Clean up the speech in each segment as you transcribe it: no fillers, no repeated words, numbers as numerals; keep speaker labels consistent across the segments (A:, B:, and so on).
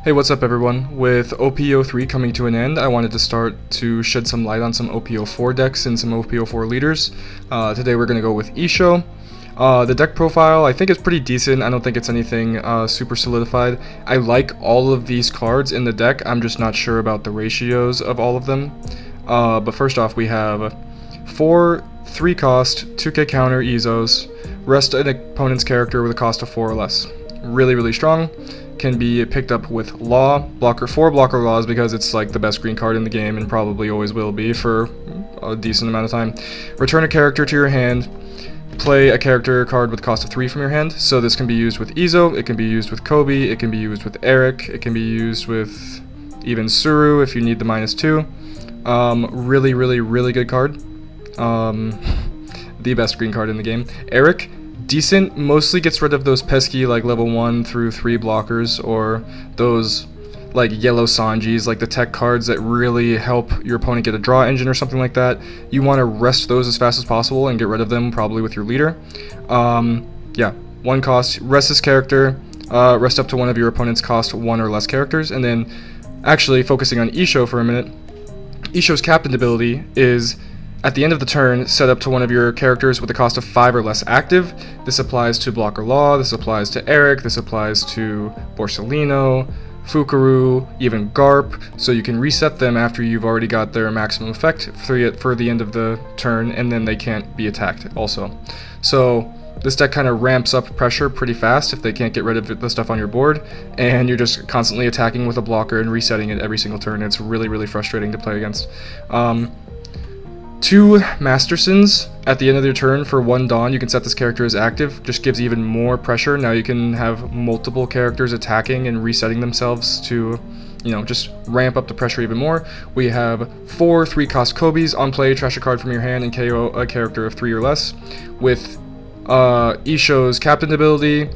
A: Hey, what's up everyone? With OP03 coming to an end, I wanted to start to shed some light on some OP04 decks and some OP04 leaders. Today we're going to go with Issho. The deck profile I think is pretty decent. I don't think it's anything super solidified. I like all of these cards in the deck, I'm just not sure about the ratios of all of them. But first off, we have 4 3 cost, 2k counter Izzos, rest an opponent's character with a cost of 4 or less. Really strong. Can be picked up with Law, blocker 4 blocker laws because it's like the best green card in the game and probably always will be for a decent amount of time. Return a character to your hand, play a character card with cost of 3 from your hand. So this can be used with Issho, it can be used with Kobe, it can be used with Eric, it can be used with even Suru if you need the -2. Really good card. The best green card in the game. Eric, decent, mostly gets rid of those pesky like level 1 through 3 blockers, or those like yellow Sanjis, like the tech cards that really help your opponent get a draw engine or something like that. You want to rest those as fast as possible and get rid of them probably with your leader. Yeah, 1 cost, rest this character, rest up to one of your opponent's cost 1 or less characters. And then actually focusing on Issho for a minute, Issho's captain ability is at the end of the turn, set up to one of your characters with a cost of 5 or less active. This applies to Blocker Law, this applies to Eric, this applies to Borsellino, Fukuru, even Garp, so you can reset them after you've already got their maximum effect for the end of the turn, and then they can't be attacked also. So this deck kind of ramps up pressure pretty fast if they can't get rid of the stuff on your board, and you're just constantly attacking with a blocker and resetting it every single turn. It's really frustrating to play against. 2 Mastersons at the end of your turn for 1 Dawn. You can set this character as active, just gives even more pressure. Now you can have multiple characters attacking and resetting themselves to, you know, just ramp up the pressure even more. We have 4 3 cost Kobe's. On play, trash a card from your hand and KO a character of 3 or less. With Issho's captain ability,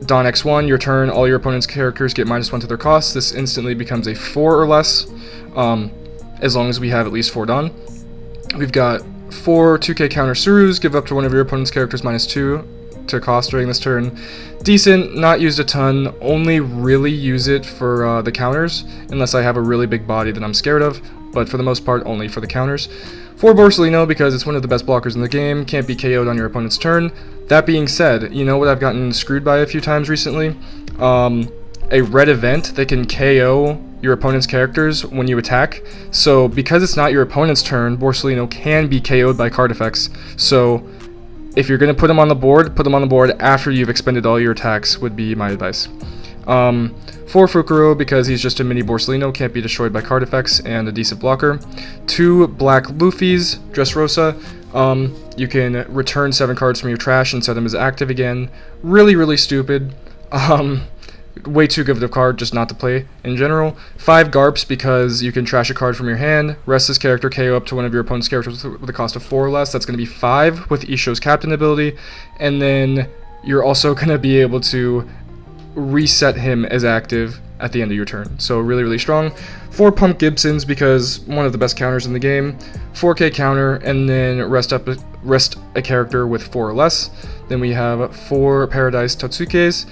A: Dawn X1, your turn, all your opponent's characters get -1 to their cost. This instantly becomes a 4 or less, as long as we have at least 4 Dawn. We've got 4 2k counter Surus, give up to one of your opponent's characters -2 to cost during this turn. Decent, not used a ton, only really use it for the counters, unless I have a really big body that I'm scared of, but for the most part only for the counters. 4 Borsellino because it's one of the best blockers in the game, can't be KO'd on your opponent's turn. That being said, you know what I've gotten screwed by a few times recently? A red event that can KO your opponent's characters when you attack. So because it's not your opponent's turn, Borsellino can be KO'd by card effects. So if you're going to put them on the board, put them on the board after you've expended all your attacks would be my advice. 4 Fukuro because he's just a mini Borsellino, can't be destroyed by card effects and a decent blocker. 2 black Luffy's, Dressrosa. You can return 7 cards from your trash and set them as active again. Really stupid. Way too good of a card just not to play in general. 5 Garps because you can trash a card from your hand, rest this character, KO up to one of your opponent's characters with a cost of 4 or less. That's going to be 5 with Issho's captain ability, and then you're also going to be able to reset him as active at the end of your turn. So really strong. 4 Pump Gibsons because one of the best counters in the game. 4k counter, and then rest a character with 4 or less. Then we have 4 Paradise Totsukes.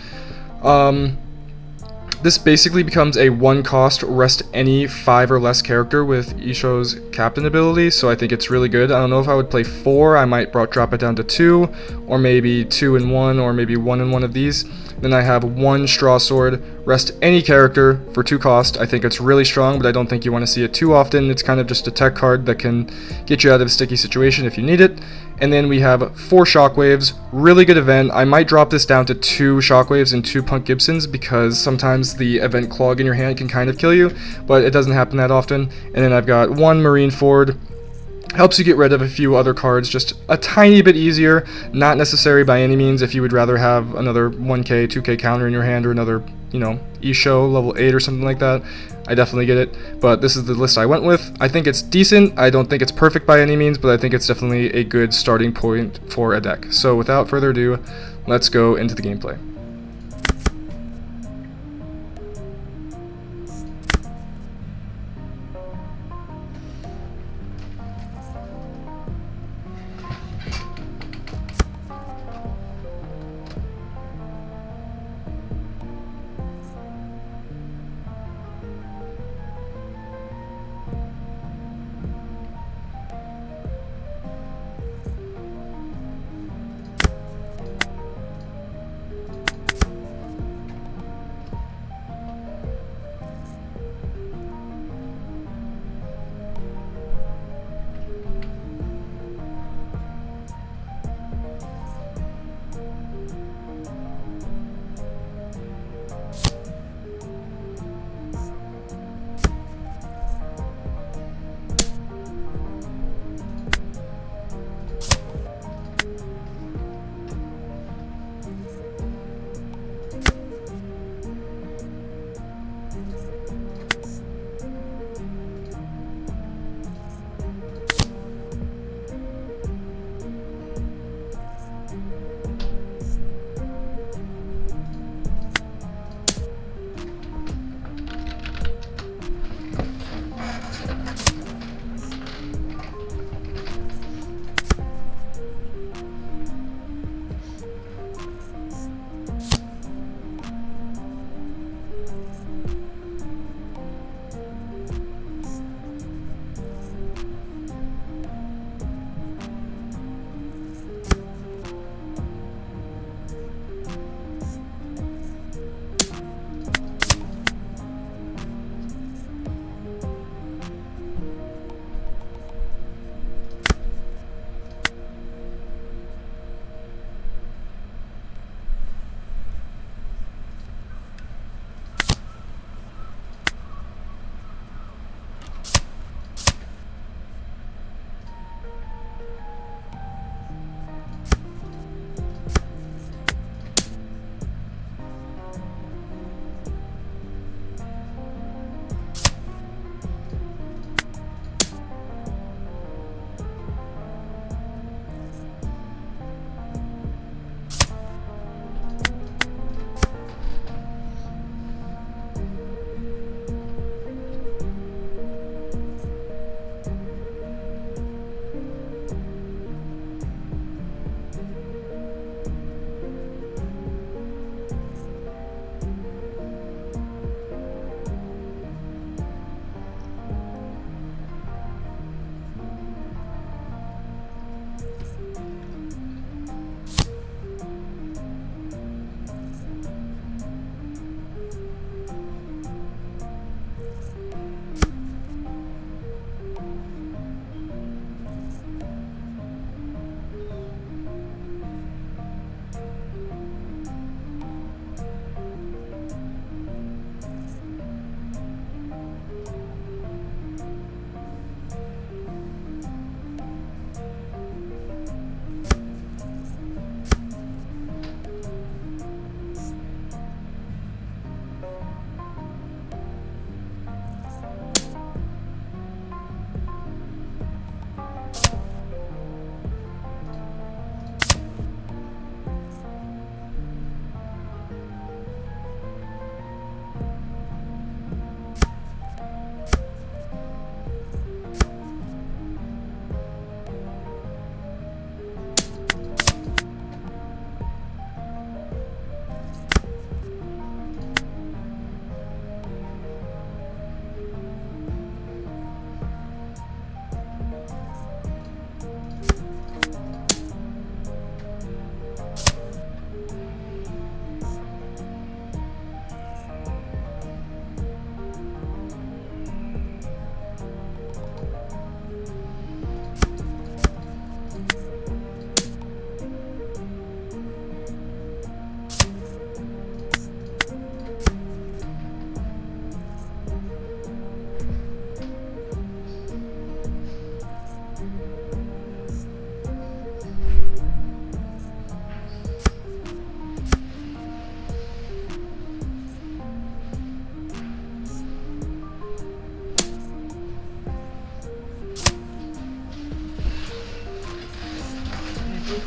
A: This basically becomes a 1 cost rest any 5 or less character with Issho's captain ability, so I think it's really good. I don't know if I would play 4, I might drop it down to 2, or maybe 2 and 1, or maybe 1 and 1 of these. Then I have 1 Straw Sword, rest any character for 2 cost. I think it's really strong, but I don't think you want to see it too often. It's kind of just a tech card that can get you out of a sticky situation if you need it. And then we have 4 Shockwaves, really good event. I might drop this down to 2 Shockwaves and 2 Punk Gibsons because sometimes the event clog in your hand can kind of kill you, but it doesn't happen that often. And then I've got 1 Marine Ford, helps you get rid of a few other cards just a tiny bit easier, not necessary by any means if you would rather have another 1k, 2k counter in your hand or another, you know, Issho level 8 or something like that. I definitely get it, but this is the list I went with. I think it's decent. I don't think it's perfect by any means, but I think it's definitely a good starting point for a deck. So without further ado, let's go into the gameplay.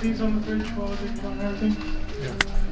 B: these on the fridge while I do everything.
C: Yeah.